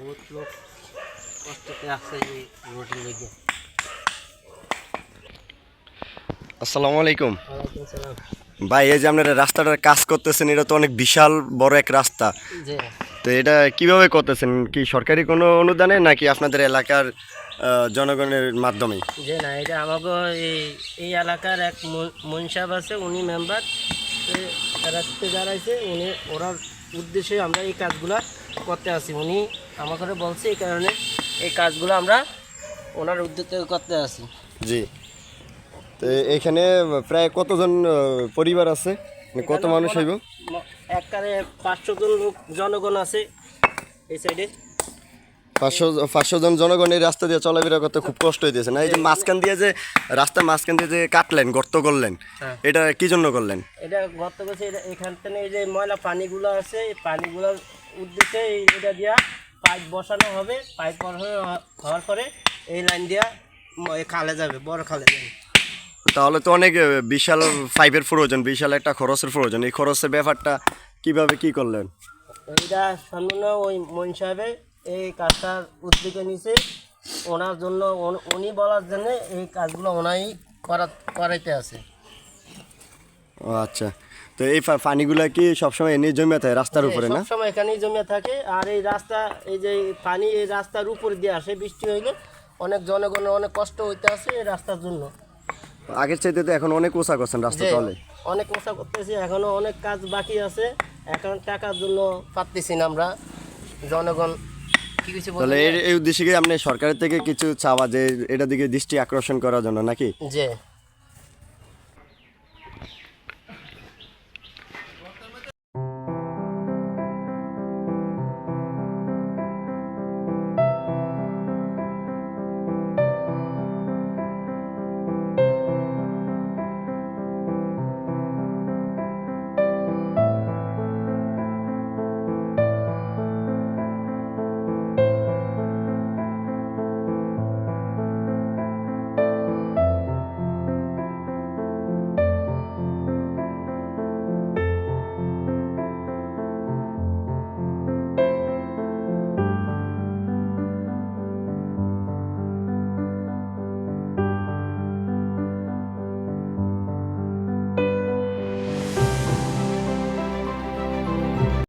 বহুত লোক কষ্টতে আছে এই রোডের লেগে। আসসালামু আলাইকুম ওয়ালাইকুম সালাম। ভাই, এই যে আপনারা রাস্তাটার কাজ করতেছেন, এটা তো অনেক বিশাল বড় এক রাস্তা। যে তো এটা কিভাবে করতেছেন? কি সরকারি কোনো অনুদানে নাকি আপনাদের এলাকার জনগণের মাধ্যমে? যে না, এটা আমাকে এই এলাকার এক মন সাহেব আছে, উনি মেম্বার রাস্তাতে দাঁড়াইছে, ওরার উদ্দেশ্যে আমরা এই কাজগুলা করতে আসি। উনি আমাকে বলছে, এই কারণে এই কাজগুলো আমরা ওনার উদ্যোগে করতে আসি। জি। তো এখানে প্রায় কতজন পরিবার আছে, মানে কত মানুষ হইব? একবারে 500 জন লোক জনগণ আছে এই সাইডে। 500 জন জনগণ এই রাস্তা দিয়ে চলাফেরা করতে খুব কষ্ট হইতেছে না? এই যে মাঝখান দিয়ে যে রাস্তার মাঝখান দিয়ে যে কাটলেন, গর্ত করলেন, এটা কি জন্য করলেন? এটা গর্ত করছে, এখান থেকে এই যে ময়লা পানিগুলো আছে, এই পানিগুলোর উদ্দেশ্যে এটা দিয়া পাইপ বসানো হবে। পাইপ বসানো হওয়ার পরে এই লাইন দিয়া খালে যাবে, বড় খালে যাবে। তাহলে তো অনেক বিশাল পাইপের প্রয়োজন, বিশাল একটা খরচের প্রয়োজন। এই খরচের ব্যাপারটা কিভাবে কি করলেন? এইটা সম্পূর্ণ ওই মন সাহেবে এই কাজটার উদ্যোগে নিছে। ওনার জন্য, উনি বলার জন্য এই কাজগুলো ওনাই করাইতে আছে। ও আচ্ছা। তো এই পানিগুলা কি সবসময় এনে জমে থাকে রাস্তার উপরে না? সবসময় এখানেই জমে থাকে। আর এই রাস্তা, এই যে পানি এই রাস্তার উপর দিয়ে আসে, বৃষ্টি হইলে অনেক জনগণের অনেক কষ্ট হইতে আছে এই রাস্তার জন্য। আগের চাইতে তো এখন অনেক উঁচা করছেন রাস্তা, তলে অনেক উঁচা করতেছি, এখনো অনেক কাজ বাকি আছে। এখন টাকার জন্য পারতেছি না আমরা জনগণ। কি কিছু তাহলে এই উদ্দেশ্যে কি আপনি সরকারের থেকে কিছু চাওয়া, যে এটা দিকে দৃষ্টি আকর্ষণ করার জন্য নাকি? যে